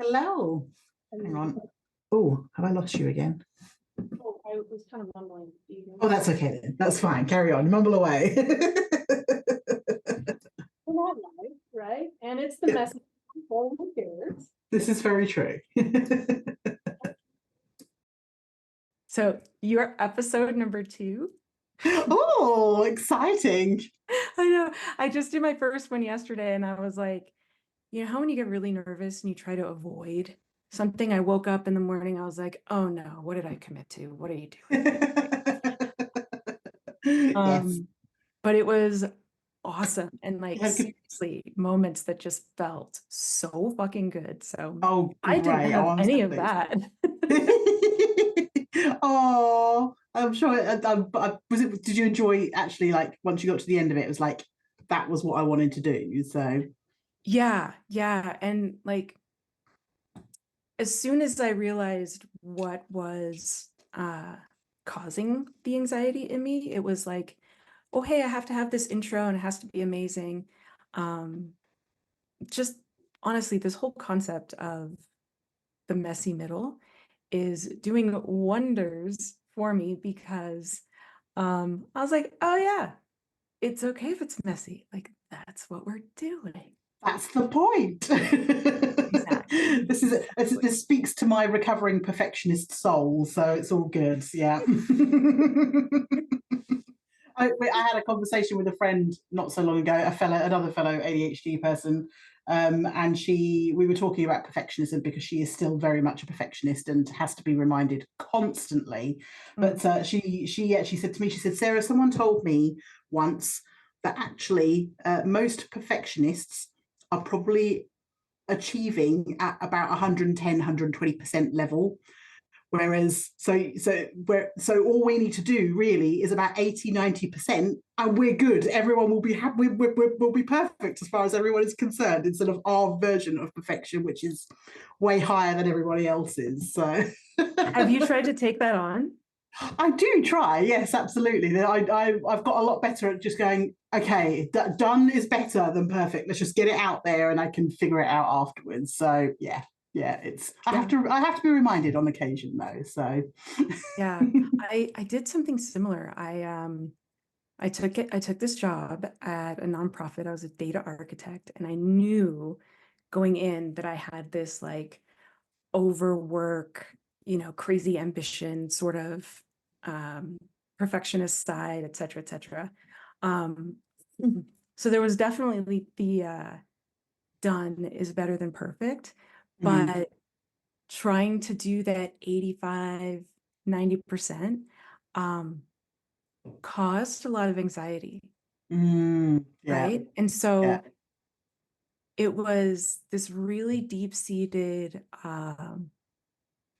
Hello. Hang on. Oh, have I lost you again? Oh, I was kind of mumbling. Oh, that's okay then. That's fine. Carry on. Mumble away. We're not live, right? And it's the message for who cares. This is very true. So you're episode number 2. Oh, exciting. I know. I just did my first one yesterday and I was like, you know how when you get really nervous and you try to avoid something? I woke up in the morning, I was like, oh no, what did I commit to? What are you doing? Yes. But it was awesome. And like Yeah, seriously, moments that just felt so fucking good. So oh, I didn't great. have I'm any so of that. Oh, I'm sure. Was it? Did you enjoy actually? Like once you got to the end of it, it was like that was what I wanted to do. So Yeah, and like as soon as I realized what was causing the anxiety in me, it was like, oh hey, I have to have this intro and it has to be amazing. Just honestly, this whole concept of the messy middle is doing wonders for me because I was like, oh yeah, it's okay if it's messy. Like that's what we're doing. that's the point. Exactly. This speaks to my recovering perfectionist soul, so it's all good. Yeah. I had a conversation with a friend not so long ago, another fellow ADHD person, and we were talking about perfectionism because she is still very much a perfectionist and has to be reminded constantly. But she actually said to me, she said, Sarah, someone told me once that actually most perfectionists are probably achieving at about 110, 120% level. Whereas, so all we need to do really is about 80, 90%, and we're good. Everyone will be happy. We'll be perfect as far as everyone is concerned, instead of our version of perfection, which is way higher than everybody else's. So, have you tried to take that on? I do try. Yes, absolutely. I've got a lot better at just going, okay, done is better than perfect. Let's just get it out there, and I can figure it out afterwards. So, yeah. I have to be reminded on occasion though. So yeah, I did something similar. I took this job at a nonprofit. I was a data architect, and I knew going in that I had this like overwork, crazy ambition, sort of perfectionist side, et cetera, et cetera. So there was definitely the done is better than perfect, but trying to do that 85, 90% caused a lot of anxiety. Right? And so it was this really deep-seated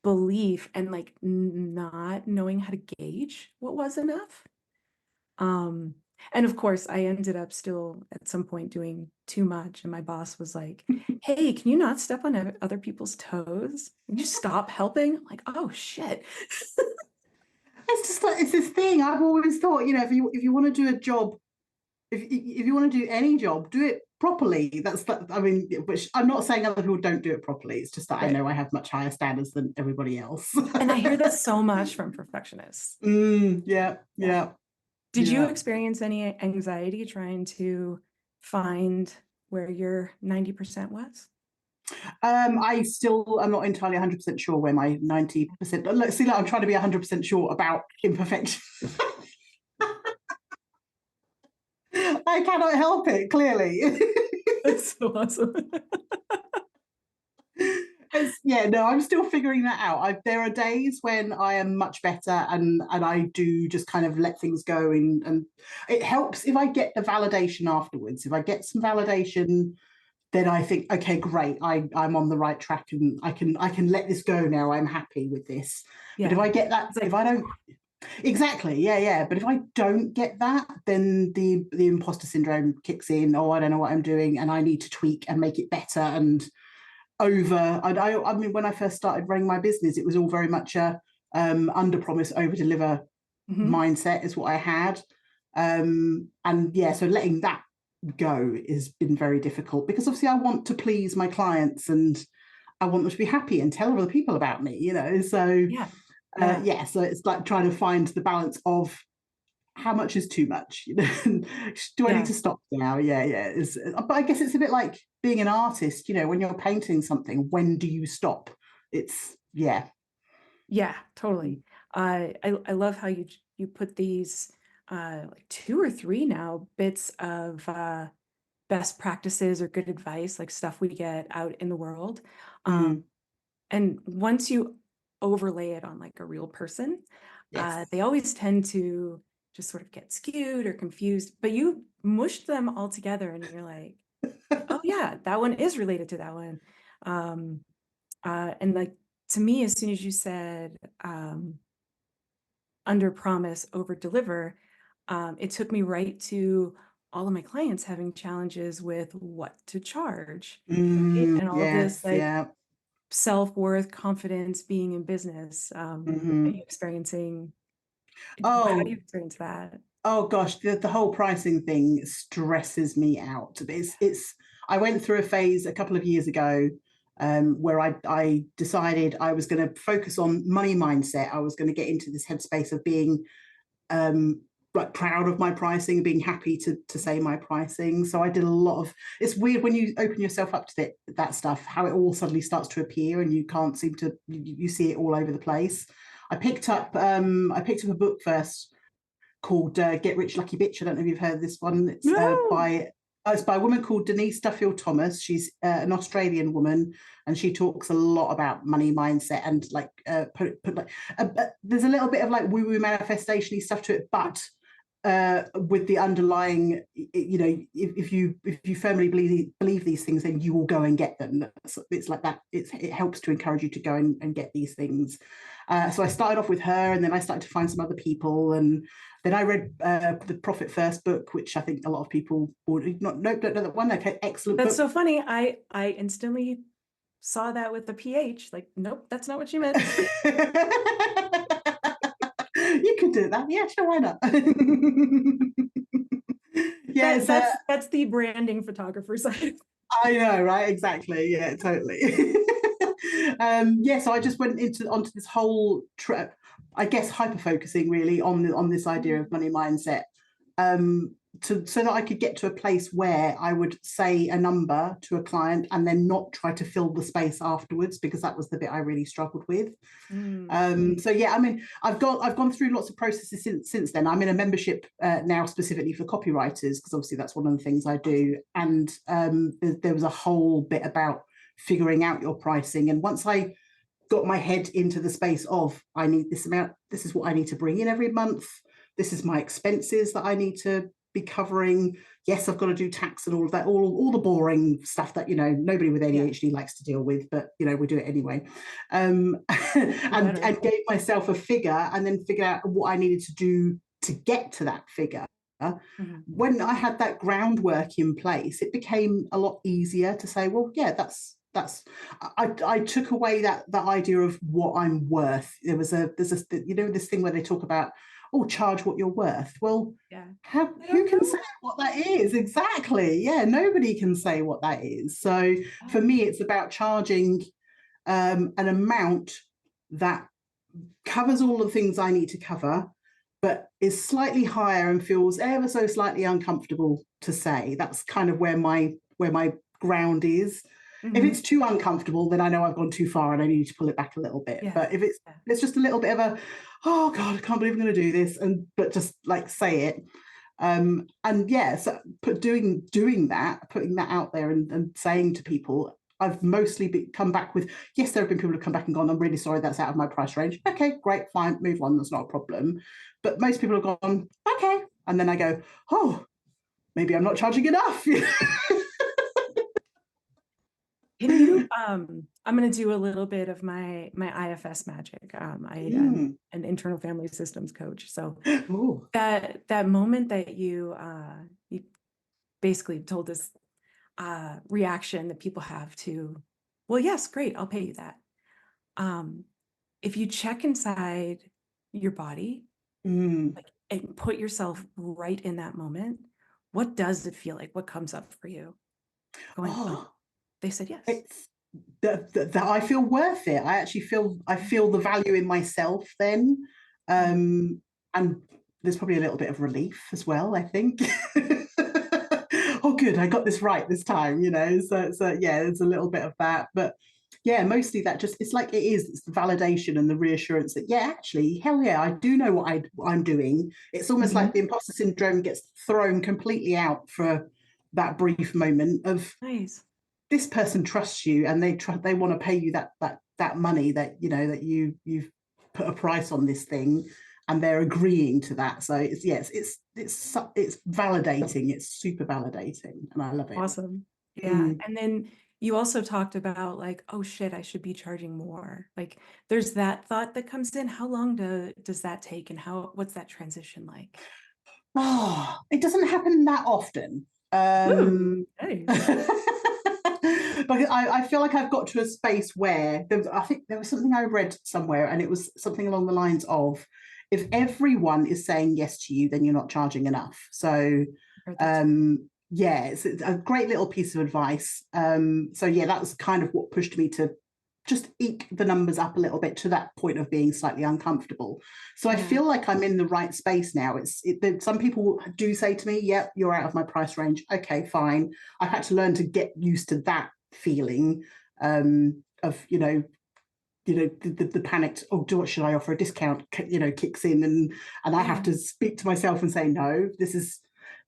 belief and like not knowing how to gauge what was enough. And of course, I ended up still at some point doing too much. And my boss was like, hey, can you not step on other people's toes? Can you stop helping? I'm like, oh, shit. It's just like, it's this thing. I've always thought, if you want to do a job, if you want to do any job, do it properly. Which I'm not saying other people don't do it properly. It's just that right. I know I have much higher standards than everybody else. And I hear this so much from perfectionists. Yeah. Did you experience any anxiety trying to find where your 90% was? I still am not entirely 100% sure where my 90%. Look, see, I'm trying to be 100% sure about imperfection. I cannot help it, clearly. That's so awesome. I'm still figuring that out. There are days when I am much better and I do just kind of let things go, and it helps if I get the validation afterwards. If I get some validation, then I think, okay, great, I'm on the right track and I can let this go now. I'm happy with this. Yeah. But if I get that, if I don't, exactly, yeah. But if I don't get that, then the imposter syndrome kicks in. Oh, I don't know what I'm doing, and I need to tweak and make it better. And I mean, when I first started running my business, it was all very much a under promise, over deliver mindset is what I had. So letting that go has been very difficult, because obviously I want to please my clients, and I want them to be happy and tell other people about me, you know. So Yeah. so it's like trying to find the balance of how much is too much, you know. Do I need Yeah. to stop now? Yeah. But I guess it's a bit like being an artist, you know, when you're painting something, when do you stop? It's Yeah, totally. I love how you put these like 2 or 3 now bits of best practices or good advice, like stuff we get out in the world. mm, And once you overlay it on like a real person, yes. they always tend to just sort of get skewed or confused, but you mushed them all together and you're like, oh yeah, that one is related to that one. Um, and like, to me, as soon as you said under promise, over deliver, it took me right to all of my clients having challenges with what to charge, right? And all this Yes, like yeah. self-worth, confidence, being in business. Are you experiencing, how do you Oh, experience that? oh gosh, the whole pricing thing stresses me out. It's I went through a phase a couple of years ago where I decided I was going to focus on money mindset. I was going to get into this headspace of being like proud of my pricing, being happy to say my pricing. So I did a lot of. It's weird when you open yourself up to that stuff, how it all suddenly starts to appear, and you can't seem to. You see it all over the place. I picked up a book first called Get Rich Lucky Bitch. I don't know if you've heard this one. No. It's by a woman called Denise Duffield Thomas. She's an Australian woman, and she talks a lot about money mindset and like there's a little bit of like woo woo manifestation-y stuff to it, but with the underlying, you know, if you firmly believe these things, then you will go and get them. It's like that. It helps to encourage you to go and get these things. So I started off with her, and then I started to find some other people, and then I read the Profit First book, which I think a lot of people would don't know that one. Okay, excellent That's book. so funny. I instantly saw that with the PH. Like, nope, that's not what you meant. You could do that. Yeah, sure, why not? Yeah, That's the branding photographer side. I know, right? Exactly. Yeah, totally. So I just went onto this whole trip, I guess hyper focusing really on this idea of money mindset, so that I could get to a place where I would say a number to a client and then not try to fill the space afterwards, because that was the bit I really struggled with. So yeah, I mean, I've gone through lots of processes since then. I'm in a membership now specifically for copywriters, because obviously that's one of the things I do. And there was a whole bit about figuring out your pricing. And once I got my head into the space of, I need this amount, this is what I need to bring in every month, this is my expenses that I need to be covering. Yes, I've got to do tax and all of that, all the boring stuff that, you know, nobody with ADHD likes to deal with, but you know, we do it anyway. And gave myself a figure, and then figured out what I needed to do to get to that figure. When I had that groundwork in place, it became a lot easier to say, well, yeah, that's I took away that idea of what I'm worth. There's you know, this thing where they talk about, oh, charge what you're worth. Well, who can say what that is? Exactly. Yeah, nobody can say what that is. So for me, it's about charging an amount that covers all the things I need to cover, but is slightly higher and feels ever so slightly uncomfortable to say. That's kind of where my ground is. If it's too uncomfortable, then I know I've gone too far and I need to pull it back a little bit. But if it's just a little bit of a, oh God, I can't believe I'm going to do this, but just like say it. And yeah, so doing that, putting that out there and saying to people, I've mostly come back with, yes, there have been people who have come back and gone, I'm really sorry, that's out of my price range. Okay, great, fine, move on, that's not a problem. But most people have gone, okay. And then I go, oh, maybe I'm not charging enough. Can you, I'm going to do a little bit of my IFS magic. I'm an internal family systems coach. So that moment that you basically told this reaction that people have to, well, yes, great, I'll pay you that. If you check inside your body, like, and put yourself right in that moment, what does it feel like? What comes up for you? Going, oh, they said yes. that I feel worth it. I actually feel the value in myself then. And there's probably a little bit of relief as well, I think. Oh, good, I got this right this time, you know. So yeah, there's a little bit of that. But yeah, mostly that just, it's like it's the validation and the reassurance that, yeah, actually, hell yeah, I do know what I'm doing. It's almost like the imposter syndrome gets thrown completely out for that brief moment of, Nice. this person trusts you and they want to pay you that money, that, you know, that you've put a price on this thing, and they're agreeing to that. So it's, yes, it's validating. It's super validating, and I love it. Awesome. Yeah. And then you also talked about like, oh shit, I should be charging more. Like there's that thought that comes in. How long does that take, and what's that transition like? Oh, it doesn't happen that often. Nice. But I feel like I've got to a space where I think there was something I read somewhere, and it was something along the lines of, if everyone is saying yes to you, then you're not charging enough. So yeah, it's a great little piece of advice. So yeah, that was kind of what pushed me to just eke the numbers up a little bit to that point of being slightly uncomfortable. So I feel like I'm in the right space now. Some people do say to me, yep, you're out of my price range. Okay, fine. I've had to learn to get used to that feeling of, you know, the panicked, oh, what should I offer? A discount, you know, kicks in, and I have to speak to myself and say, no,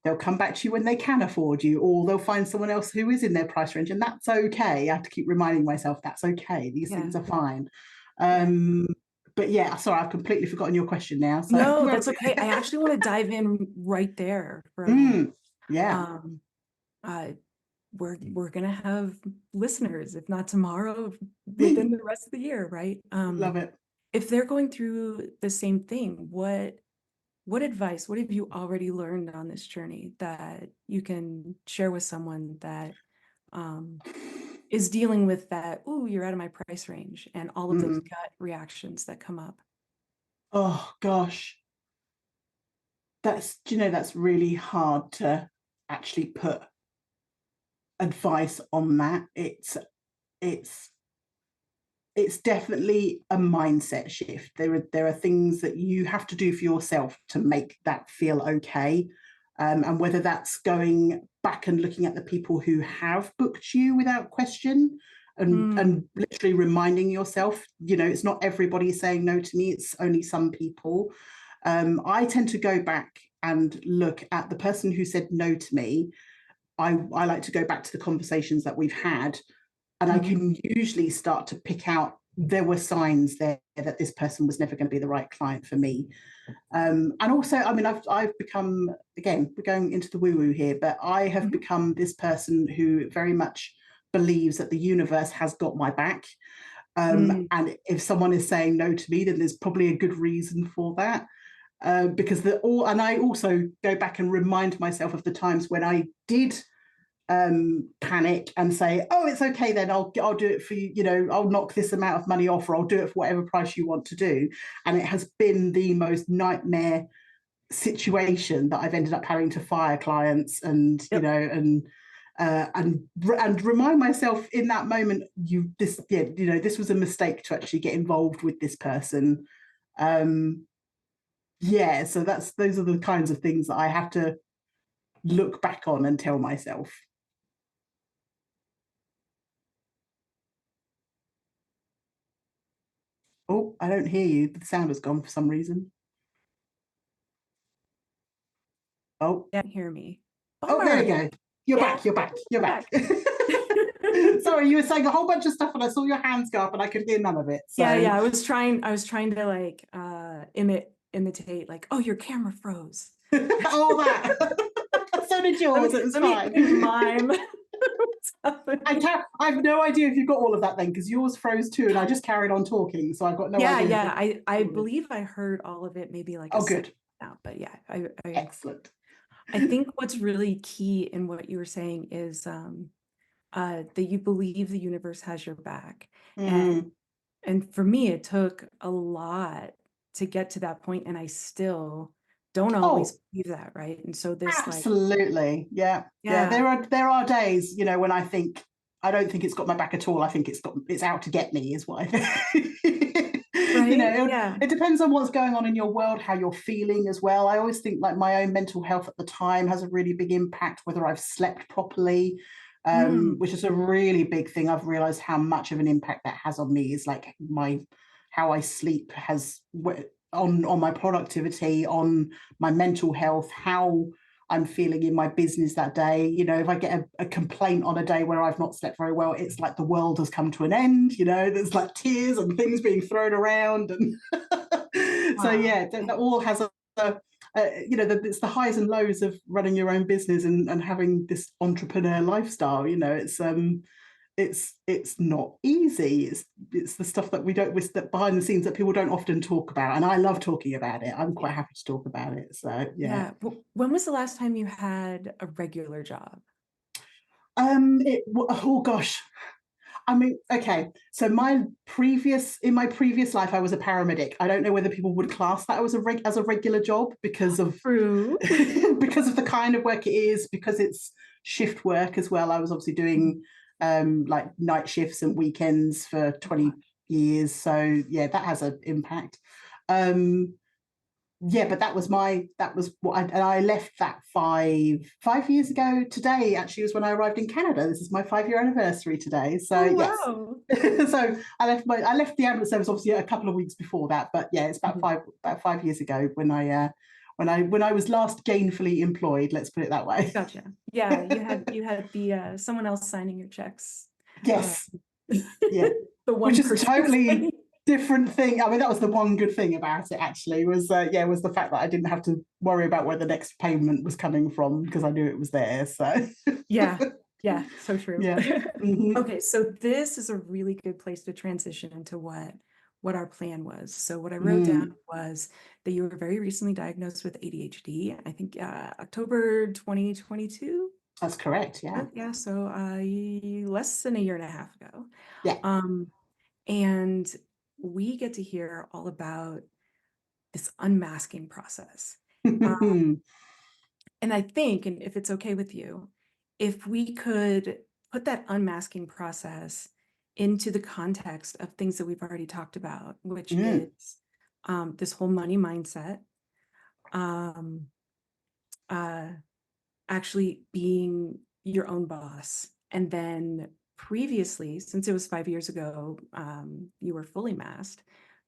they'll come back to you when they can afford you, or they'll find someone else who is in their price range, and that's okay. I have to keep reminding myself that's okay. These things are fine. But yeah, sorry, I've completely forgotten your question now. So no, that's okay. I actually want to dive in right there for a moment. Yeah. We're gonna have listeners, if not tomorrow, within the rest of the year, right? Love it. If they're going through the same thing, what advice, what have you already learned on this journey that you can share with someone that is dealing with that, oh, you're out of my price range, and all of those gut reactions that come up? Oh gosh, that's really hard to actually put advice on that. It's definitely a mindset shift. There are things that you have to do for yourself to make that feel okay. And whether that's going back and looking at the people who have booked you without question, and literally reminding yourself, you know, it's not everybody saying no to me, it's only some people. I tend to go back and look at the person who said no to me. I like to go back to the conversations that we've had, and I can usually start to pick out, there were signs there that this person was never going to be the right client for me. And also, I mean, I've become, again, we're going into the woo-woo here, but I have become this person who very much believes that the universe has got my back. And if someone is saying no to me, then there's probably a good reason for that. Because and I also go back and remind myself of the times when I did panic and say, oh, it's okay, then I'll do it for you, you know, I'll knock this amount of money off, or I'll do it for whatever price you want to do. And it has been the most nightmare situation that I've ended up having to fire clients, and you know, and remind myself in that moment, this was a mistake to actually get involved with this person. So those are the kinds of things that I have to look back on and tell myself. Oh, I don't hear you. The sound has gone for some reason. Oh, Can't hear me. Oh, there you go. You're back. Sorry, you were saying a whole bunch of stuff, and I saw your hands go up, and I could hear none of it. So. Yeah. I was trying to like imitate, like, oh, your camera froze. All that. So did yours. It was fine. Mime. I have no idea if you've got all of that then, because yours froze too, and I just carried on talking, so I've got no idea. Yeah. I believe I heard all of it, maybe like good now, but yeah, I excellent. I think what's really key in what you were saying is that you believe the universe has your back. And for me, it took a lot to get to that point, and I still don't always believe that, right? And so this absolutely, yeah. There are days, you know, when I think don't think it's got my back at all. I think it's out to get me, is what I think. Right? You know, Yeah. it depends on what's going on in your world, how you're feeling as well. I always think like my own mental health at the time has a really big impact, whether I've slept properly, which is a really big thing. I've realized how much of an impact that has on me, is like how I sleep has on my productivity, on my mental health, how I'm feeling in my business that day. You know, if I get a complaint on a day where I've not slept very well, it's like the world has come to an end. You know, there's like tears and things being thrown around, and so yeah, that all has you know, it's the highs and lows of running your own business and having this entrepreneur lifestyle. You know, it's not easy. It's the stuff that we don't, that behind the scenes that people don't often talk about, and I love talking about it. I'm quite happy to talk about it. So yeah. When was the last time you had a regular job? Oh gosh, I mean, okay, so in my previous life I was a paramedic. I don't know whether people would class that as a regular job because of True. because of the kind of work it is, because it's shift work as well. I was obviously doing like night shifts and weekends for 20 years, so yeah, that has an impact. Yeah, but that was what I left that 5 years ago. Today actually was when I arrived in Canada. This is my 5-year anniversary today. So wow. yes. So I left the ambulance service obviously a couple of weeks before that, but yeah, it's about 5 years ago when I was last gainfully employed, let's put it that way. Gotcha. Yeah, you had the someone else signing your checks. Yes. Yeah. The one which is a person totally different thing. I mean, that was the one good thing about it actually, was was the fact that I didn't have to worry about where the next payment was coming from, because I knew it was there. So yeah, so true. Yeah. Mhm. Okay, so this is a really good place to transition into what our plan was. So what I wrote down was that you were very recently diagnosed with ADHD, I think October 2022. That's correct. Yeah. Yeah, so less than a year and a half ago. Yeah. And we get to hear all about this unmasking process. And I think, and if it's okay with you, if we could put that unmasking process into the context of things that we've already talked about, which is this whole money mindset, actually being your own boss. And then previously, since it was 5 years ago, you were fully masked,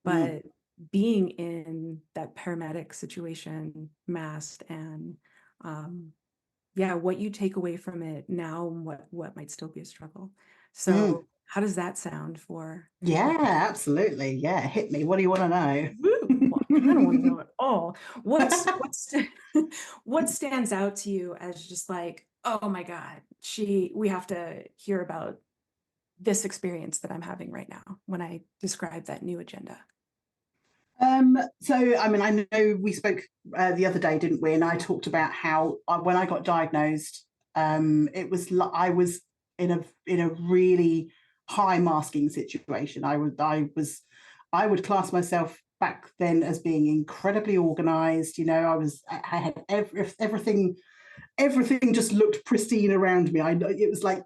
but being in that paramedic situation, masked, and what you take away from it now, and what might still be a struggle. So how does that sound for? Yeah, absolutely. Yeah, hit me. What do you want to know? Well, I don't want to know at all. What stands out to you as just like, oh my God, we have to hear about this experience that I'm having right now when I describe that new agenda? So I mean, I know we spoke the other day, didn't we? And I talked about how when I got diagnosed, I was in a really high masking situation. I would class myself back then as being incredibly organized. You know, I had everything just looked pristine around me. It was like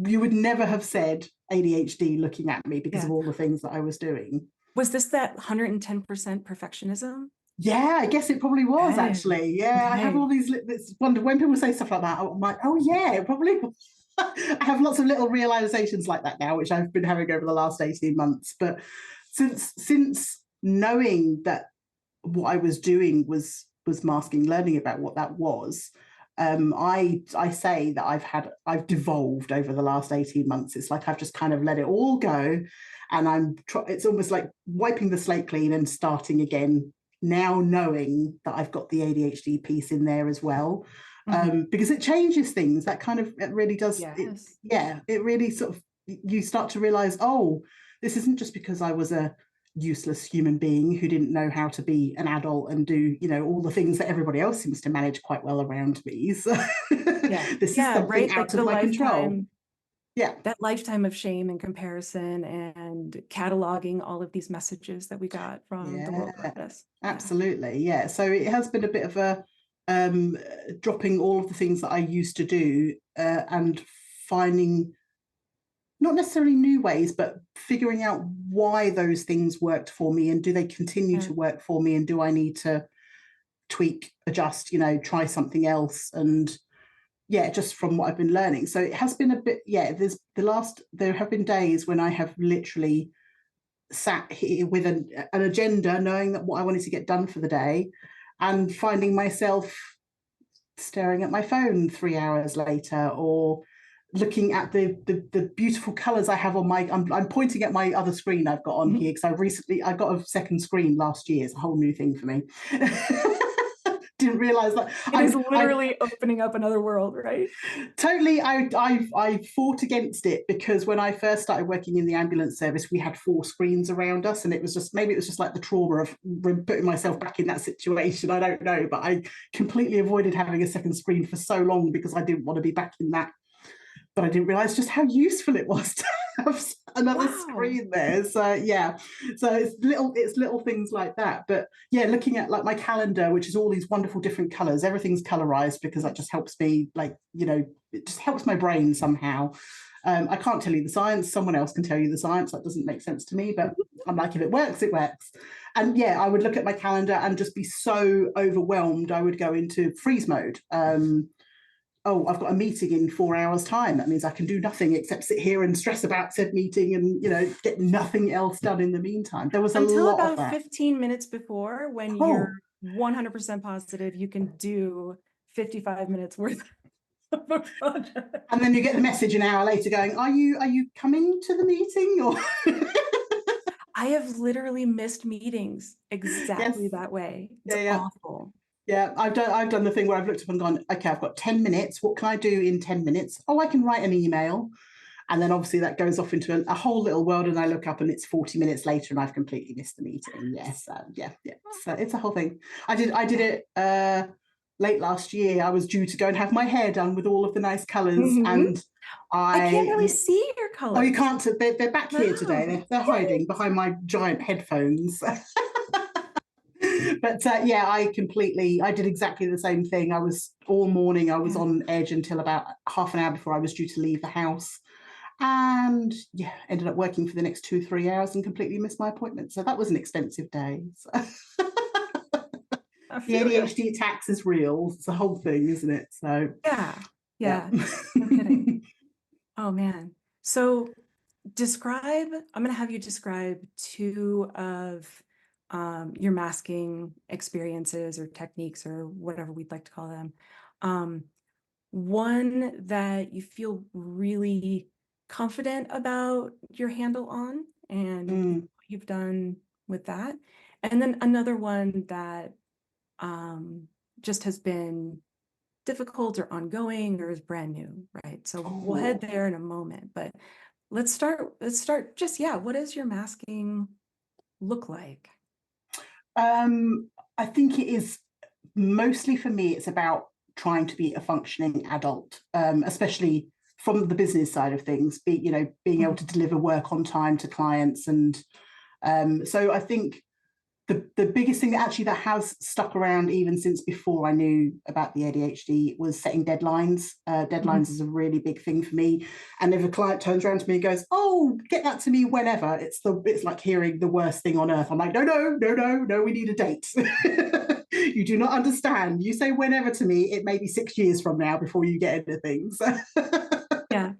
you would never have said ADHD looking at me because of all the things that I was doing. Was this that 110% perfectionism? Yeah, I guess it probably was actually. Yeah, I have all these wonder when people say stuff like that, I'm like, oh yeah, it probably was. I have lots of little realizations like that now, which I've been having over the last 18 months. But since knowing that what I was doing was masking, learning about what that was, I say that I've devolved over the last 18 months. It's like I've just kind of let it all go, and it's almost like wiping the slate clean and starting again, now knowing that I've got the ADHD piece in there as well. Because it changes things. That kind of, it really does. Yes. It really sort of, you start to realize, oh, this isn't just because I was a useless human being who didn't know how to be an adult and do, you know, all the things that everybody else seems to manage quite well around me. So this is something out of my control. Yeah, that lifetime of shame and comparison and cataloging all of these messages that we got from the world around us. Absolutely. Yeah, so it has been a bit of a dropping all of the things that I used to do and finding not necessarily new ways, but figuring out why those things worked for me, and do they continue to work for me, and do I need to tweak, adjust, try something else. And yeah, just from what I've been learning. So it has been a bit, there have been days when I have literally sat here with an agenda, knowing that what I wanted to get done for the day, and finding myself staring at my phone 3 hours later, or looking at the beautiful colors I have on my, I'm pointing at my other screen I've got on here, because I got a second screen last year. It's a whole new thing for me. Didn't realize that it is literally opening up another world, right? Totally. I fought against it, because when I first started working in the ambulance service, we had 4 screens around us, and it was just like the trauma of putting myself back in that situation. I don't know, but I completely avoided having a second screen for so long, because I didn't want to be back in that. But I didn't realize just how useful it was to have another screen there. So yeah, so it's little things like that. But yeah, looking at like my calendar, which is all these wonderful different colors, everything's colorized, because that just helps me, like, it just helps my brain somehow. I can't tell you the science. Someone else can tell you the science. That doesn't make sense to me, but I'm like, if it works, it works. And yeah, I would look at my calendar and just be so overwhelmed. I would go into freeze mode. Oh, I've got a meeting in 4 hours' time. That means I can do nothing except sit here and stress about said meeting, and get nothing else done in the meantime. There was until lot about of that. 15 minutes before, when you're 100% positive you can do 55 minutes worth of a project. And then you get the message an hour later going, are you coming to the meeting? Or I have literally missed meetings exactly that way. It's awful. Yeah, I've done the thing where I've looked up and gone, okay, I've got 10 minutes. What can I do in 10 minutes? Oh, I can write an email. And then obviously that goes off into a whole little world, and I look up and it's 40 minutes later and I've completely missed the meeting. Yes, yeah. So it's a whole thing. I did it late last year. I was due to go and have my hair done with all of the nice colours, and I can't really see your colours. Oh, you can't. They're back here today. They're hiding behind my giant headphones. But yeah, I did exactly the same thing. I was all morning, I was on edge until about half an hour before I was due to leave the house. And yeah, ended up working for the next 2-3 hours and completely missed my appointment. So that was an expensive day. So. The ADHD tax is real. It's a whole thing, isn't it? So yeah. No kidding. Oh man. So I'm going to have you describe 2 of your masking experiences or techniques or whatever we'd like to call them. One that you feel really confident about your handle on, and what you've done with that. And then another one that just has been difficult or ongoing or is brand new, right? So we'll head there in a moment, but let's start just, what does your masking look like? I think it is mostly, for me, it's about trying to be a functioning adult, especially from the business side of things, being able to deliver work on time to clients. And so I think the biggest thing that has stuck around even since before I knew about the ADHD was setting deadlines. Deadlines is a really big thing for me. And if a client turns around to me and goes, oh, get that to me whenever, it's like hearing the worst thing on earth. I'm like, no, we need a date. You do not understand. You say whenever to me, it may be 6 years from now before you get anything. So yeah.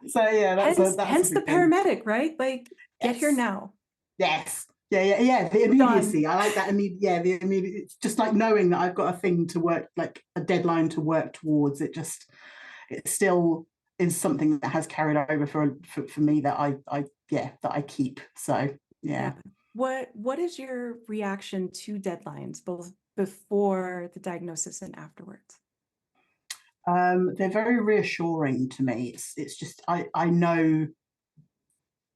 So yeah, that's hence the paramedic, right? Like, get here now. Yes. Yeah. The immediacy. Done. I like that. The immediate. It's just like knowing that I've got a thing to work, like a deadline to work towards. It still is something that has carried over for me that I keep. So yeah. What is your reaction to deadlines, both before the diagnosis and afterwards? They're very reassuring to me. It's just I know.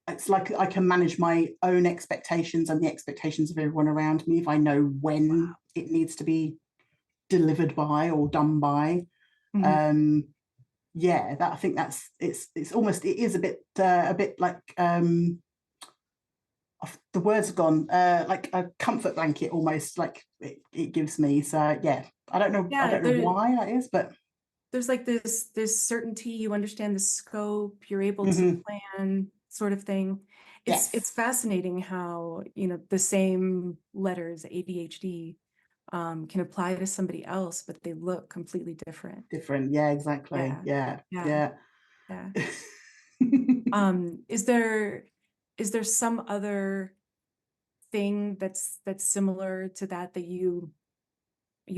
It's like I can manage my own expectations and the expectations of everyone around me if I know when it needs to be delivered by or done by. I think it's almost, it is a bit like the words are gone, like a comfort blanket almost, like it gives me. So yeah, I don't know why that is, but there's like this certainty, you understand the scope, you're able to Mhm. plan, sort of thing. It's Yes. fascinating how, the same letters, ADHD, can apply to somebody else, but they look completely different. Different. Yeah, exactly. Yeah, Yeah. yeah, Yeah. yeah. Is there some other thing that's similar to that you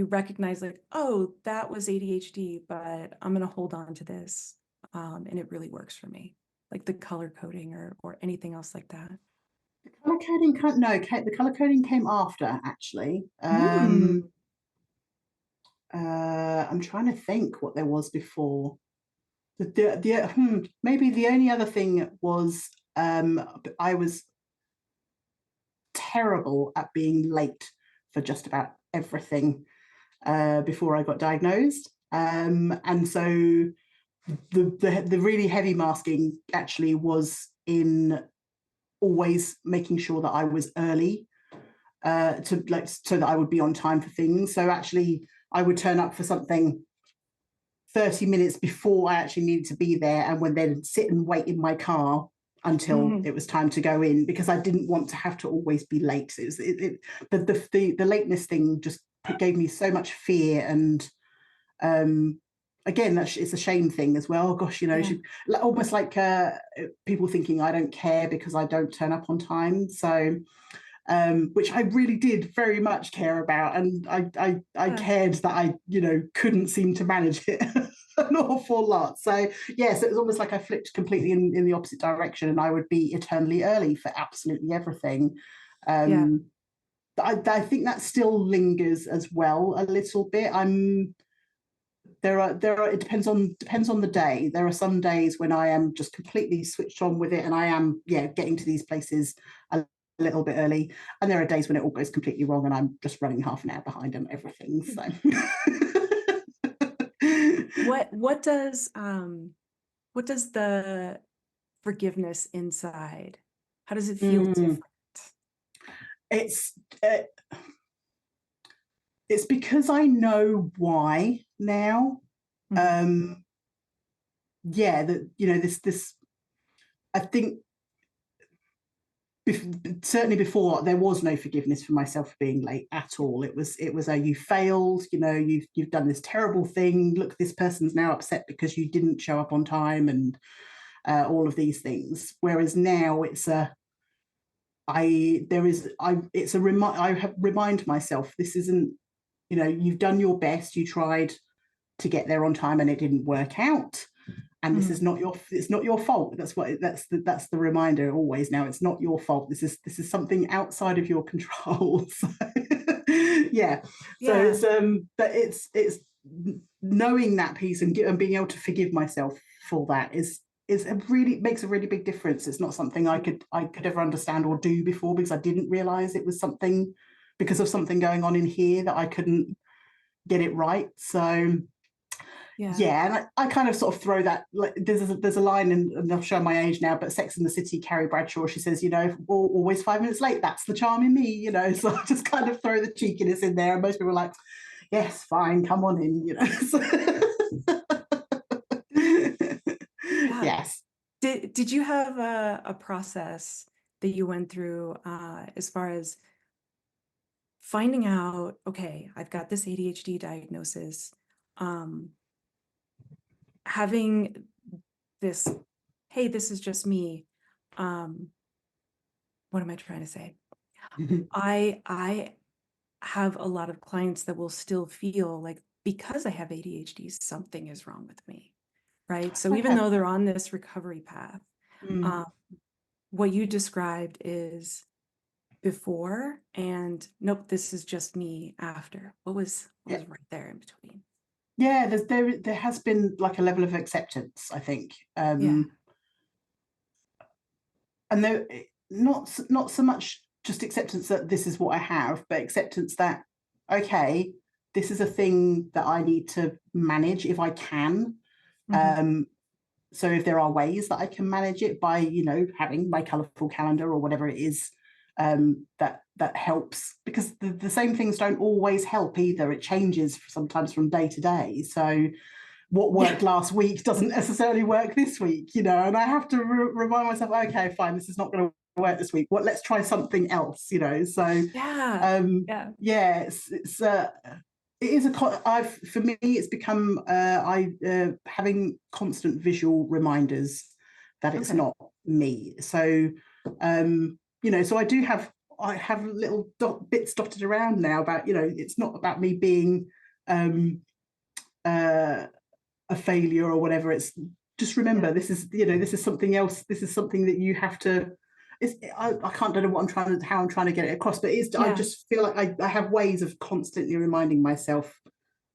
recognize, like, oh, that was ADHD, but I'm gonna hold on to this, and it really works for me, like the color coding or anything else like that? Color coding no, the color coding came after, actually. Mm. I'm trying to think what there was before. Maybe the only other thing was, I was terrible at being late for just about everything before I got diagnosed. And so the really heavy masking actually was in always making sure that I was early, so that I would be on time for things. So actually, I would turn up for something 30 minutes before I actually needed to be there, and would then sit and wait in my car until it was time to go in, because I didn't want to have to always be late. The lateness thing just gave me so much fear, and again, it's a shame thing as well. Gosh, Yeah. almost like people thinking I don't care because I don't turn up on time. So which I really did very much care about, and I Yeah. cared that I couldn't seem to manage it an awful lot. So yes, it was almost like I flipped completely in the opposite direction, and I would be eternally early for absolutely everything. Yeah. I think that still lingers as well a little bit. It depends on the day. There are some days when I am just completely switched on with it, and I am getting to these places a little bit early, and there are days when it all goes completely wrong and I'm just running half an hour behind on everything. So What does the forgiveness inside, how does it feel different? it's uh, it's because I know why now. That this I think certainly before, there was no forgiveness for myself for being late at all. It was a, you failed, you've done this terrible thing, look, this person's now upset because you didn't show up on time, and all of these things. Whereas now it's a I there is I it's a I have remind myself, this isn't, you've done your best, you tried to get there on time and it didn't work out, and this is it's not your fault. That's the reminder always now. It's not your fault. This is something outside of your control. So, yeah. So Yeah. but it's knowing that piece, and being able to forgive myself for that is makes a really big difference. It's not something I could ever understand or do before, because I didn't realize it was something, because of something going on in here, that I couldn't get it right. So yeah, and I kind of sort of throw that, like, there's a line, and I'll show my age now, but Sex and the City, Carrie Bradshaw, she says, always 5 minutes late, that's the charm in me, so I just kind of throw the cheekiness in there, and most people are like, yes, fine, come on in, So, Yeah. yes. Did you have a process that you went through as far as finding out, okay, I've got this ADHD diagnosis, having this, hey, this is just me. What am I trying to say? I have a lot of clients that will still feel like, because I have ADHD, something is wrong with me, right? So even Okay. though they're on this recovery path, Mm. what you described is before, and nope, this is just me after. What was Yeah. right there in between? Yeah, there has been like a level of acceptance, I think. Yeah. And there, not so much just acceptance that this is what I have, but acceptance that, okay, this is a thing that I need to manage if I can. So if there are ways that I can manage it by, having my colourful calendar or whatever it is, that helps, because the same things don't always help either. It changes sometimes from day to day. So what worked last week doesn't necessarily work this week, you know, and I have to remind myself, okay, fine, this is not going to work this week. Let's try something else, you know. So it is for me, it's become having constant visual reminders that it's not me. So you know, so I have little bits dotted around now about, you know, it's not about me being a failure or whatever. It's just remember, this is, you know, this is something else. This is something that you have to. I don't know how I'm trying to get it across, but I just feel like I have ways of constantly reminding myself,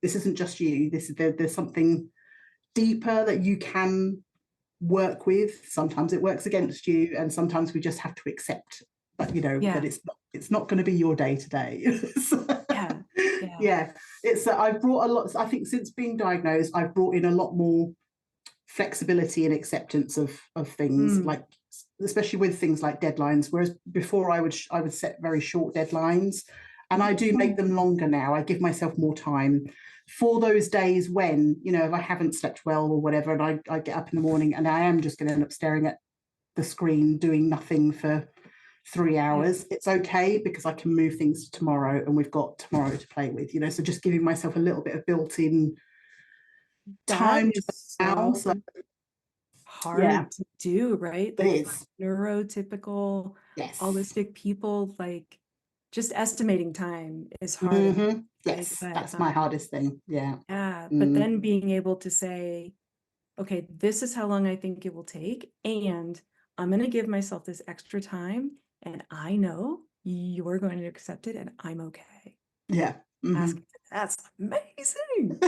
this isn't just you. There's something deeper that you can work with. Sometimes it works against you, and sometimes we just have to accept that, you know, that it's not going to be your day today. It's I've brought a lot. I think since being diagnosed, I've brought in a lot more flexibility and acceptance of things, like especially with things like deadlines. Whereas before I would set very short deadlines, and I do make them longer now. I give myself more time for those days when, you know, if I haven't slept well or whatever, and I get up in the morning and I am just going to end up staring at the screen doing nothing for 3 hours. It's okay, because I can move things to tomorrow, and we've got tomorrow to play with, you know. So just giving myself a little bit of built-in time now. So hard to do, right? Like, it is. Neurotypical, holistic people, like, just estimating time is hard. Yes, that's my hardest thing. But then being able to say, okay, this is how long I think it will take, and I'm going to give myself this extra time, and I know you're going to accept it, and I'm okay. That's amazing.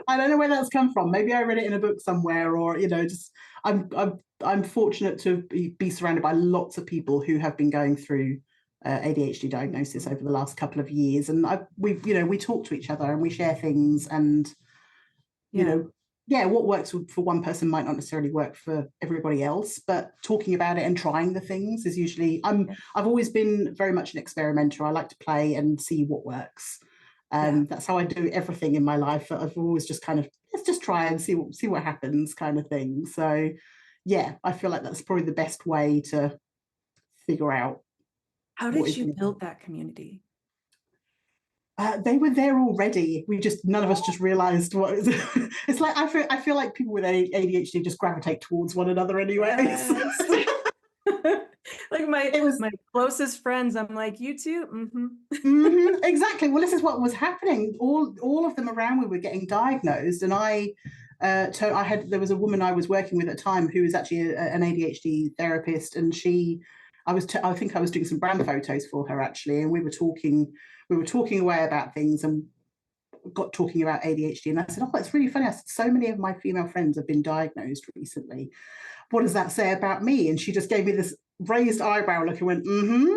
I don't know where that's come from. Maybe I read it in a book somewhere, or, you know, just I'm fortunate to be surrounded by lots of people who have been going through ADHD diagnosis over the last couple of years, and we talk to each other and we share things, and you know, what works for one person might not necessarily work for everybody else, but talking about it and trying the things is usually. I've always been very much an experimenter. I like to play and see what works. That's how I do everything in my life. I've always just kind of, let's just try and see what happens, kind of thing. So I feel like that's probably the best way to figure out. How did you build that community? They were there already. None of us just realized what it was. It's like I feel like people with ADHD just gravitate towards one another anyway. Like my closest friends, I'm like, you too? Exactly. Well, this is what was happening. All of them around me were getting diagnosed, and there was a woman I was working with at the time who was actually an ADHD therapist, and I think I was doing some brand photos for her actually, and we were talking away about things and got talking about ADHD, and I said, oh, it's really funny. I said, so many of my female friends have been diagnosed recently. What does that say about me? And she just gave me this raised eyebrow look and went, and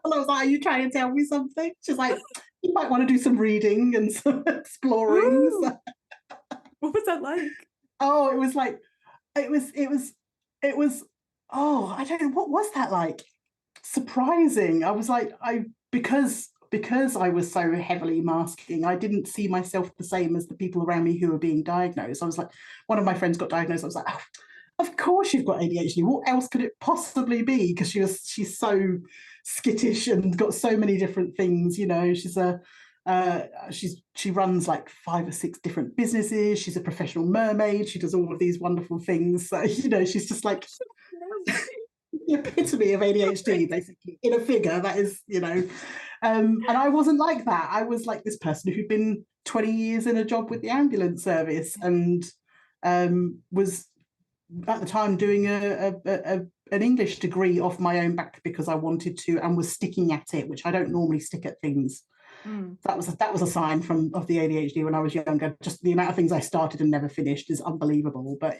I was like, are you trying to tell me something? She's like, you might want to do some reading and some exploring. So, what was that like? Oh, it was like, it was, oh, I don't know, what was that like? Surprising. I was like, because I was so heavily masking, I didn't see myself the same as the people around me who were being diagnosed. I was like, one of my friends got diagnosed. I was like, oh, of course you've got ADHD. What else could it possibly be? Because she's so skittish and got so many different things. You know, she runs like 5 or 6 different businesses. She's a professional mermaid. She does all of these wonderful things. So, you know, she's just like the epitome of ADHD, basically, in a figure. That is, you know, and I wasn't like that. I was like this person who'd been 20 years in a job with the ambulance service, and was at the time doing an English degree off my own back because I wanted to, and was sticking at it, which I don't normally stick at things. That was a sign of the ADHD when I was younger. Just the amount of things I started and never finished is unbelievable. But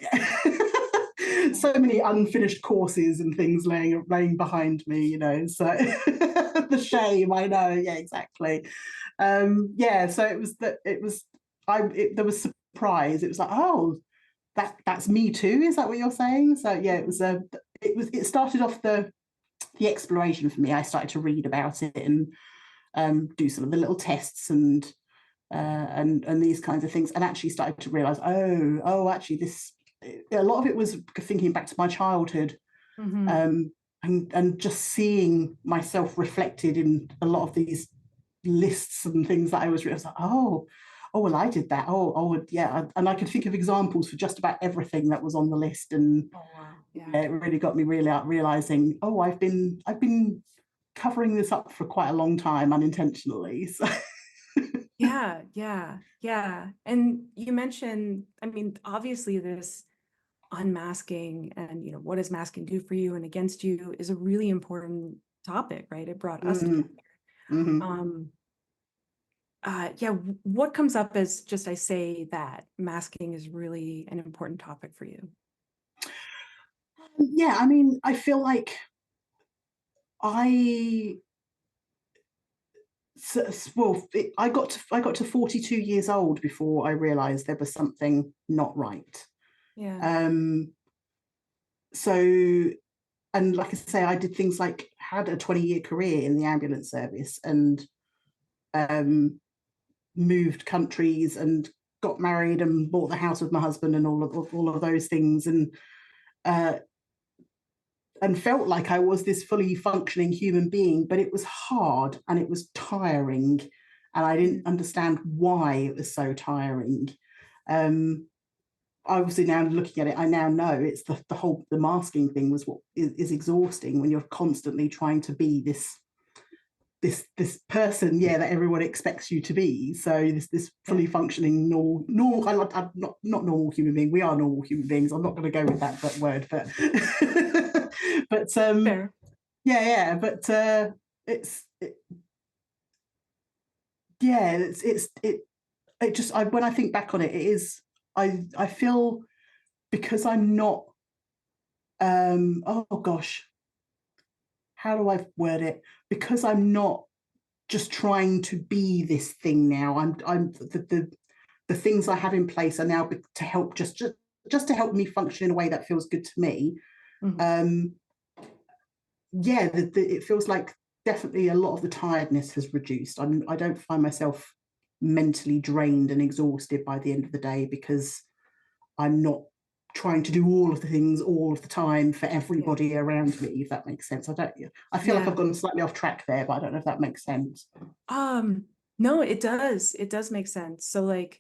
so many unfinished courses and things laying behind me, you know. So the shame, I know. Yeah, exactly. So there was surprise. It was like, oh, that's me too. Is that what you're saying? So yeah, it started off the exploration for me. I started to read about it and do some of the little tests and and these kinds of things, and actually started to realize, actually a lot of it was thinking back to my childhood, and just seeing myself reflected in a lot of these lists and things that I was like, oh, well, I did that. Yeah. And I could think of examples for just about everything that was on the list. And it really got me realizing, I've been covering this up for quite a long time unintentionally. So. Yeah. And you mentioned, I mean, obviously this unmasking and, what does masking do for you and against you is a really important topic, right? It brought us together. What comes up as just I say that masking is really an important topic for you? Yeah, I mean, I feel like I got to 42 years old before I realized there was something not right. Yeah. So, and like I say, I did things like had a 20-year career in the ambulance service, and moved countries and got married and bought the house with my husband and all of those things, and felt like I was this fully functioning human being, but it was hard and it was tiring, and I didn't understand why it was so tiring. Obviously now looking at it, I now know it's the masking thing was what is exhausting, when you're constantly trying to be this person, that everyone expects you to be. So this fully functioning normal, I'm not normal human being. We are normal human beings. I'm not going to go with that word, but but Fair. When I think back on it, it is, I feel, because I'm not, how do I word it? Because I'm not just trying to be this thing now. I'm the things I have in place are now to help just to help me function in a way that feels good to me. It feels like definitely a lot of the tiredness has reduced. I don't find myself mentally drained and exhausted by the end of the day, because I'm not trying to do all of the things all of the time for everybody around me, if that makes sense. I feel like I've gone slightly off track there, but I don't know if that makes sense. No, it does make sense. So like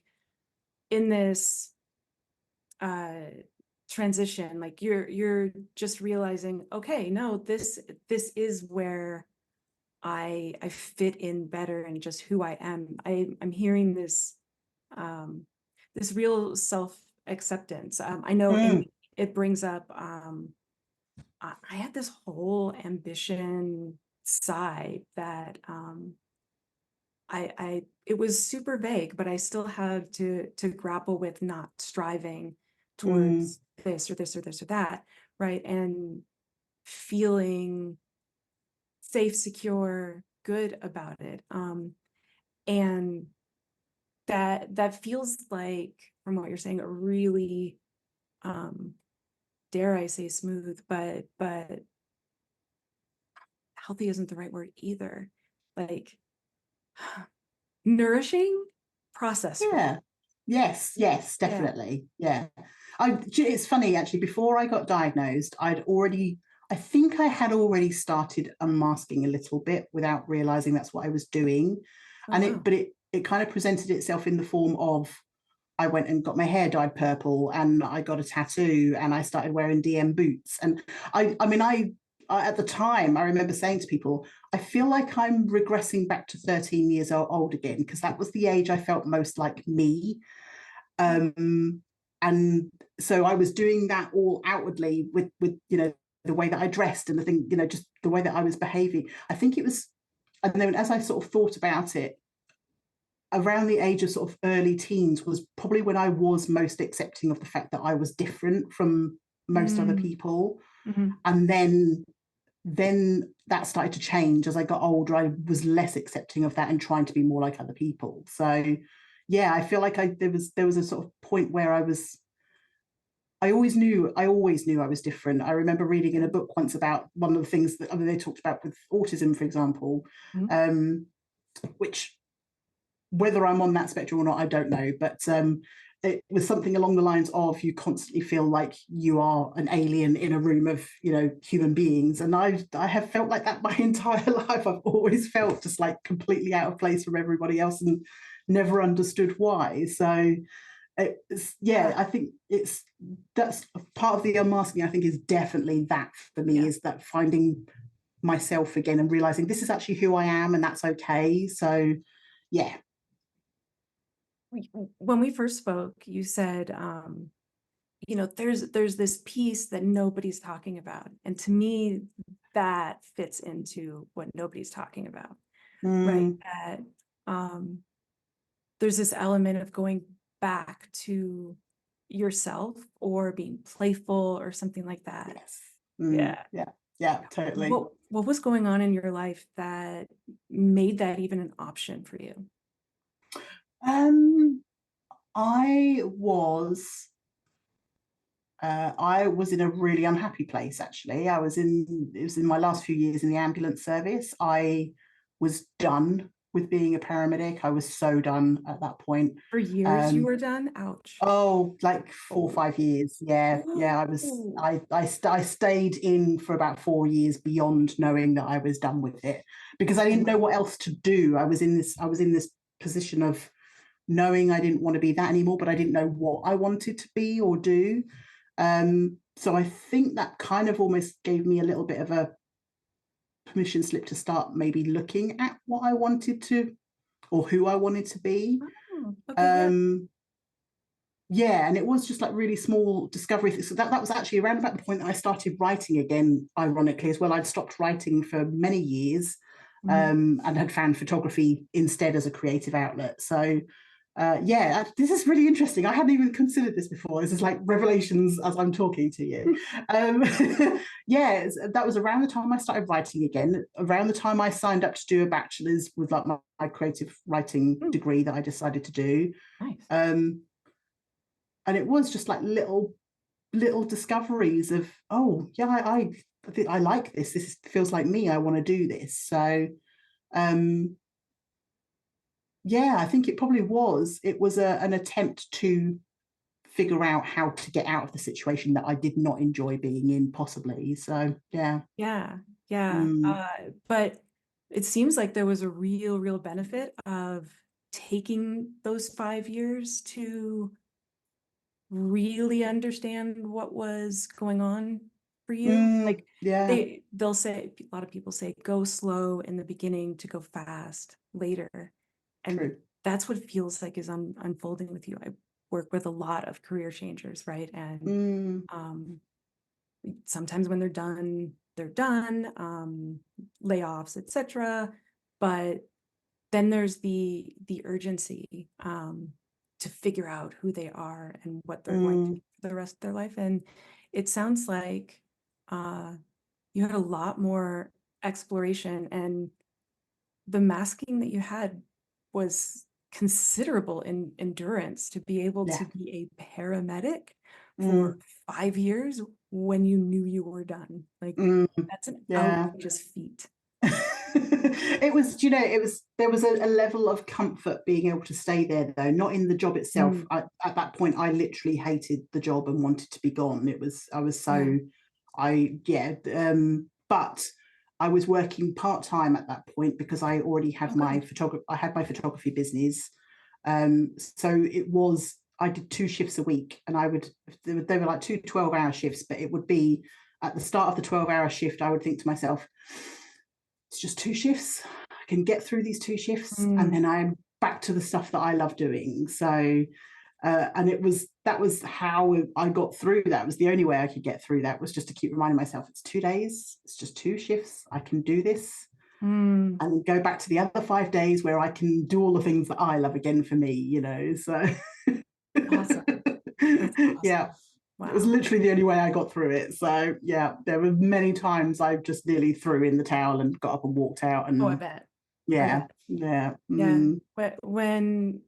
in this transition, like you're just realizing, okay, no, this is where I fit in better and just who I am. I'm hearing this this real self-acceptance. I know it brings up I had this whole ambition side that it was super vague, but I still had to grapple with not striving towards this or this or this or that, right? And feeling safe, secure, good about it. And that feels like, from what you're saying, a really dare I say smooth, but healthy isn't the right word either. Like nourishing process. Yeah. Yes, definitely. Yeah. It's funny, actually, before I got diagnosed, I think I had already started unmasking a little bit without realizing that's what I was doing. It kind of presented itself in the form of, I went and got my hair dyed purple, and I got a tattoo, and I started wearing DM boots. And I at the time, I remember saying to people, I feel like I'm regressing back to 13 years old again, because that was the age I felt most like me. And so I was doing that all outwardly with the way that I dressed and the thing, just the way that I was behaving. I think it was, and then as I sort of thought about it, around the age of sort of early teens was probably when I was most accepting of the fact that I was different from most other people. And then that started to change as I got older. I was less accepting of that and trying to be more like other people. So yeah, I feel like there was a sort of point where I always knew I was different. I remember reading in a book once about one of the things that they talked about with autism, for example, which whether I'm on that spectrum or not, I don't know, but it was something along the lines of you constantly feel like you are an alien in a room of, you know, human beings. And I have felt like that my entire life. I've always felt just like completely out of place from everybody else and never understood why. So it's, yeah, I think that's part of the unmasking. I think is definitely that for me, is that finding myself again and realizing this is actually who I am and that's okay. So yeah. When we first spoke, you said, you know, there's this piece that nobody's talking about. And to me, that fits into what nobody's talking about, right? That there's this element of going back to yourself or being playful or something like that. Yes. Yeah, totally. What was going on in your life that made that even an option for you? I was in a really unhappy place, actually. It was in my last few years in the ambulance service. I was done with being a paramedic. I was so done at that point. For years you were done? Ouch. Oh, like 4 or 5 years. Yeah. I stayed in for about 4 years beyond knowing that I was done with it, because I didn't know what else to do. I was in this position of knowing I didn't want to be that anymore, but I didn't know what I wanted to be or do. So I think that kind of almost gave me a little bit of a permission slip to start maybe looking at what I wanted to, or who I wanted to be. Yeah, and it was just like really small discovery. So that was actually around about the point that I started writing again, ironically as well. I'd stopped writing for many years, and had found photography instead as a creative outlet. So yeah, this is really interesting. I hadn't even considered this before. This is like revelations as I'm talking to you. Yeah, that was around the time I started writing again, around the time I signed up to do a bachelor's with like my creative writing degree that I decided to do. Nice. And it was just like little discoveries of, oh yeah, I think I like this. This feels like me. I want to do this. So yeah, I think it probably was. It was an attempt to figure out how to get out of the situation that I did not enjoy being in, possibly. So yeah. But it seems like there was a real benefit of taking those 5 years to really understand what was going on for you. Like they'll say, a lot of people say, go slow in the beginning to go fast later. And True. That's what it feels like is unfolding with you. I work with a lot of career changers, right? And sometimes when they're done, layoffs, etc. But then there's the urgency to figure out who they are and what they're going to be for the rest of their life. And it sounds like you had a lot more exploration, and the masking that you had was considerable in endurance to be able to be a paramedic for 5 years when you knew you were done. Like that's an outrageous feat. It was, you know, there was a level of comfort being able to stay there, though, not in the job itself. At that point, I literally hated the job and wanted to be gone. But I was working part-time at that point because I already had my photography business. So I did 2 shifts a week, and they were like 2 12-hour shifts, but it would be at the start of the 12-hour shift, I would think to myself, it's just 2 shifts. I can get through these 2 shifts, and then I'm back to the stuff that I love doing. So, and that was how I got through that. It was the only way I could get through that, was just to keep reminding myself, it's 2 days, it's just 2 shifts. I can do this, and go back to the other 5 days where I can do all the things that I love again for me, you know. So, awesome. That's awesome. Yeah. Wow. It was literally the only way I got through it. So yeah, there were many times I just nearly threw in the towel and got up and walked out. And I bet. Yeah. But when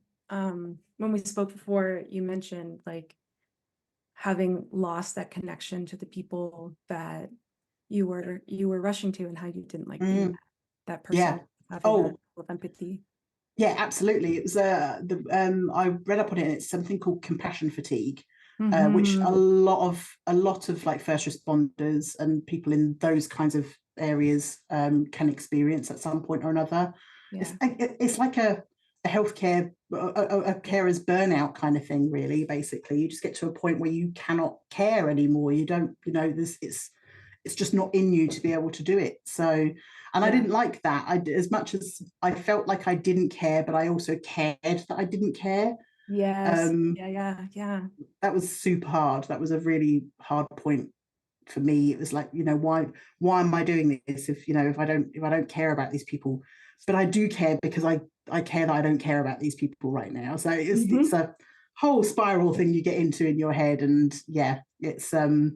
we spoke before, you mentioned like having lost that connection to the people that you were rushing to, and how you didn't like being that person, having that level of empathy. Yeah, absolutely. It was I read up on it, and it's something called compassion fatigue, which a lot of like first responders and people in those kinds of areas can experience at some point or another. Yeah. It's like a healthcare, a carer's burnout kind of thing, really. Basically, you just get to a point where you cannot care anymore. You don't, this it's just not in you to be able to do it. So, and I didn't like that. As much as I felt like I didn't care, but I also cared that I didn't care. Yes. Yeah. That was super hard. That was a really hard point for me. It was like, why am I doing this if I don't care about these people? But I do care because I care that I don't care about these people right now. So it's a whole spiral thing you get into in your head, and yeah, it's a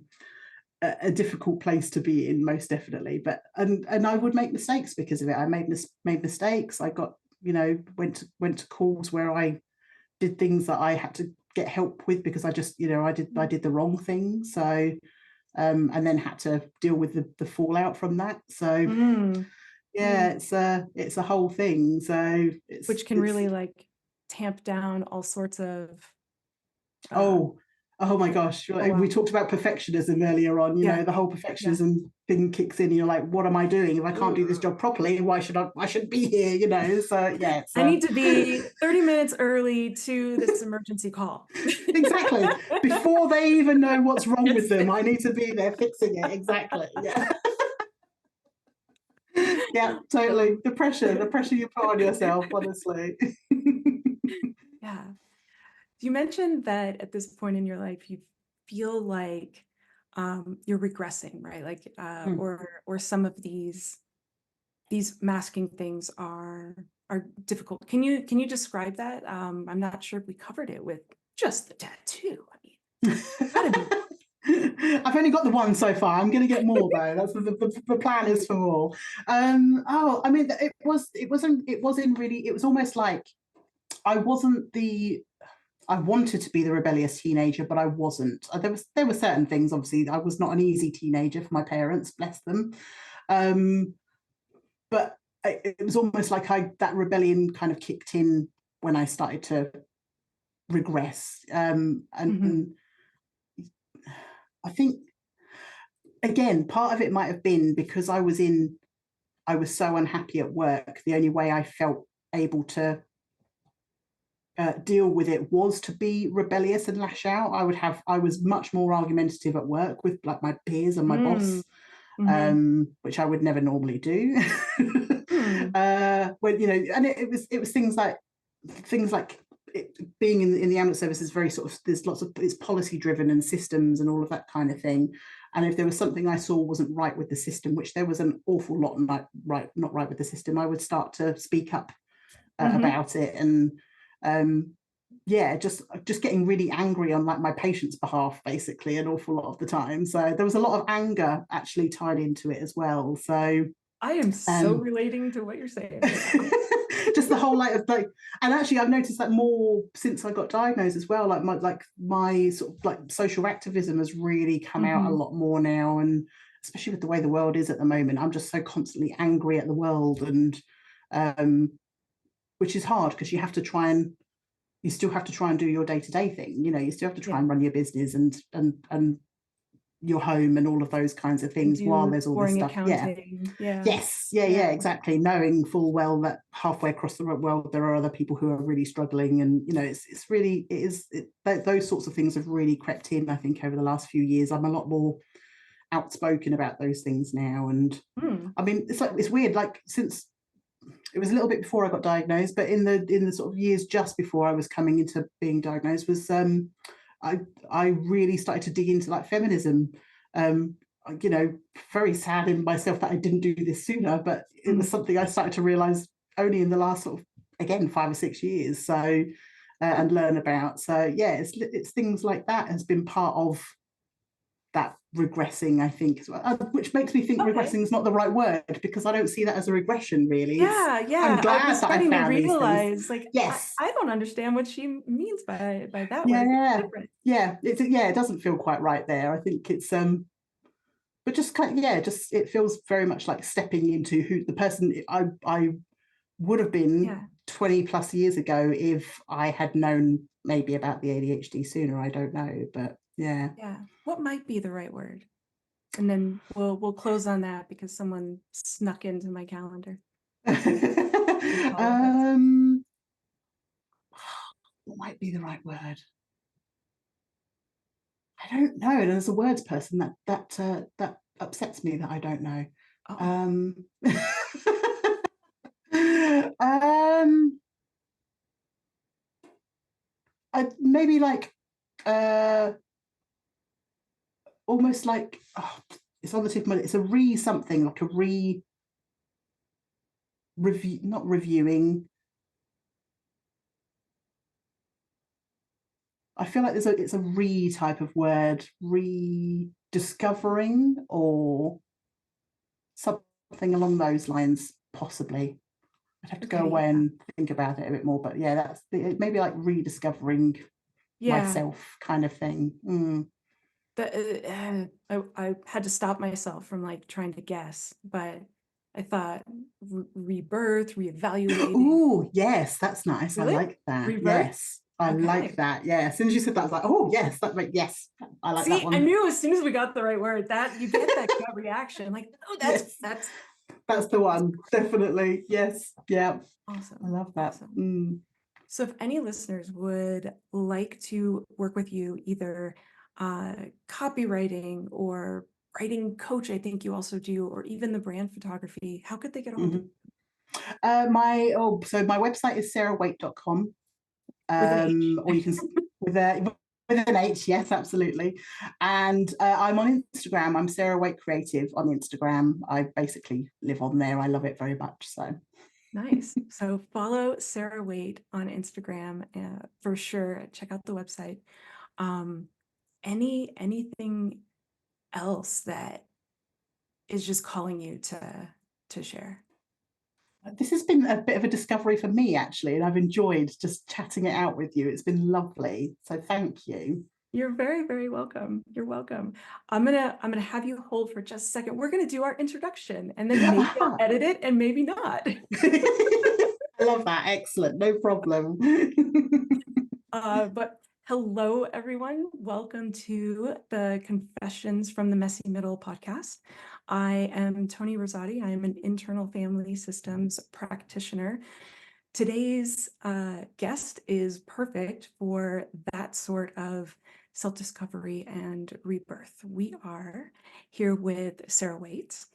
difficult place to be in, most definitely. But and I would make mistakes because of it. I made mistakes. I got went to calls where I did things that I had to get help with because I just I did the wrong thing. So and then had to deal with the fallout from that. So yeah, it's a whole thing. So which can really like tamp down all sorts of oh my gosh. wow. We talked about perfectionism earlier on, the whole perfectionism thing kicks in, and you're like, what am I doing? If I can't do this job properly, why should I shouldn't be here, so yeah. I need to be 30 minutes early to this emergency call. Exactly. Before they even know what's wrong with them, I need to be there fixing it. Exactly. Yeah. Yeah, totally. The pressure you put on yourself, honestly. Yeah. You mentioned that at this point in your life, you feel like you're regressing, right? Like, or some of these masking things are difficult. Can you describe that? I'm not sure if we covered it with just the tattoo. I mean, I've only got the one so far. I'm going to get more though. That's the plan is for more. I mean, it was almost like I wanted to be the rebellious teenager, but I wasn't. There were certain things. Obviously, I was not an easy teenager for my parents, bless them. But it was almost like that rebellion kind of kicked in when I started to regress. And I think, again, part of it might have been because I was so unhappy at work. The only way I felt able to deal with it was to be rebellious and lash out. I was much more argumentative at work with like my peers and my boss, which I would never normally do. When and it was things like being in the ambulance service is very sort of, there's lots of, it's policy driven and systems and all of that kind of thing. And if there was something I saw wasn't right with the system, which there was an awful lot not right with the system, I would start to speak up about it. And just getting really angry on like my patient's behalf, basically, an awful lot of the time. So there was a lot of anger actually tied into it as well. So I am so relating to what you're saying. Just the whole and actually I've noticed that more since I got diagnosed as well. Like my sort of like social activism has really come out a lot more now, and especially with the way the world is at the moment, I'm just so constantly angry at the world, and which is hard because you still have to try and do your day-to-day thing. You still have to try and run your business and your home and all of those kinds of things while there's all this stuff. Exactly, knowing full well that halfway across the world there are other people who are really struggling, and those sorts of things have really crept in, I think, over the last few years. I'm a lot more outspoken about those things now, and I mean, it's weird, like, since it was a little bit before I got diagnosed, but in the sort of years just before I was coming into being diagnosed was I really started to dig into like feminism. Very sad in myself that I didn't do this sooner, but it was something I started to realize only in the last sort of, again, 5 or 6 years. So and learn about. So yeah, it's things like that has been part of that regressing, I think, as well, which makes me think regressing is not the right word, because I don't see that as a regression, really. I'm glad I was starting to realize, like, yes, I don't understand what she means by that word. It doesn't feel quite right there. I think it's but just kind of, it feels very much like stepping into who the person I would have been 20 plus years ago if I had known maybe about the ADHD sooner. I don't know, but yeah. Yeah. What might be the right word? And then we'll close on that because someone snuck into my calendar. What might be the right word? I don't know. There's a words person that upsets me that I don't know. Maybe like almost like it's on the tip of my. It's a something like a review, not reviewing. I feel like it's a type of word, rediscovering or something along those lines, possibly. I'd have to go away and think about it a bit more, but yeah, that's maybe like rediscovering myself kind of thing. I had to stop myself from like trying to guess, but I thought rebirth, reevaluating. Oh, yes, that's nice. Really? I like that. Rebirth? Yes, I like that. Yeah, as soon as you said that, I was like, oh, yes, yes, I like that one. I knew as soon as we got the right word that you get that gut reaction, like, oh, that's the one, definitely. Yes, yeah. Awesome. I love that. Awesome. So if any listeners would like to work with you, either copywriting or writing coach, I think you also do, or even the brand photography, how could they get a hold of you? So my website is sarahwayte.com. Or you can with an H, yes, absolutely. And I'm on Instagram. I'm Sarah Wayte Creative on Instagram. I basically live on there. I love it very much. So nice. So follow Sarah Wayte on Instagram for sure. Check out the website. Anything else that is just calling you to share? This has been a bit of a discovery for me, actually, and I've enjoyed just chatting it out with you. It's been lovely. So thank you. You're very, very welcome. You're welcome. I'm gonna have you hold for just a second. We're gonna do our introduction and then maybe I'll edit it and maybe not. I love that. Excellent. No problem. But hello, everyone. Welcome to the Confessions from the Messy Middle podcast. I am Toni Rosati. I am an internal family systems practitioner. Today's guest is perfect for that sort of self-discovery and rebirth. We are here with Sarah Wayte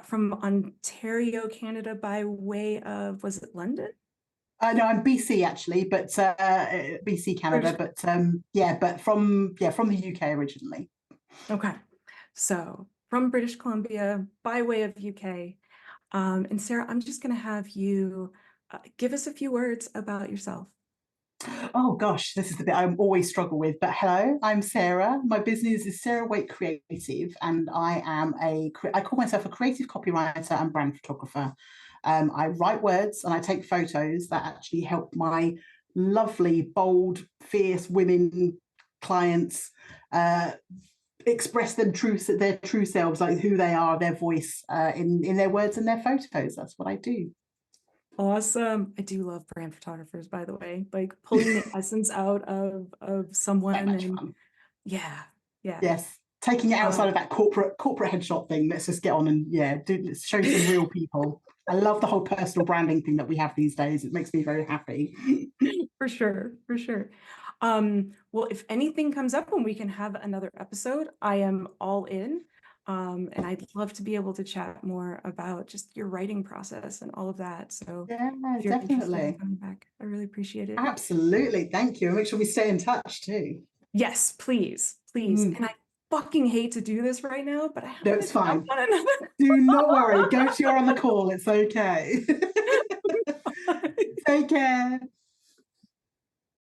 from Ontario, Canada, by way of, was it London? No, I'm BC actually, but BC, Canada, but but from the UK originally. Okay, so from British Columbia by way of UK. And Sarah, I'm just going to have you give us a few words about yourself. Oh gosh, this is the bit I always struggle with, but hello, I'm Sarah. My business is Sarah Wayte Creative, and I call myself a creative copywriter and brand photographer. I write words and I take photos that actually help my lovely, bold, fierce women clients express their true selves, like who they are, their voice in their words and their photos. That's what I do. Awesome. I do love brand photographers, by the way, like pulling the essence out of someone. So much fun. Yeah. Yes. Taking it outside of that corporate headshot thing. Let's just get on and let's show some real people. I love the whole personal branding thing that we have these days. It makes me very happy. For sure. Well, if anything comes up when we can have another episode, I am all in. And I'd love to be able to chat more about just your writing process and all of that. So yeah, definitely. Coming back, I really appreciate it. Absolutely. Thank you. Make sure we stay in touch too. Yes, please. And I fucking hate to do this right now, but I have no, it's fine. another. Do not worry. Go to your other call. It's okay. Take care.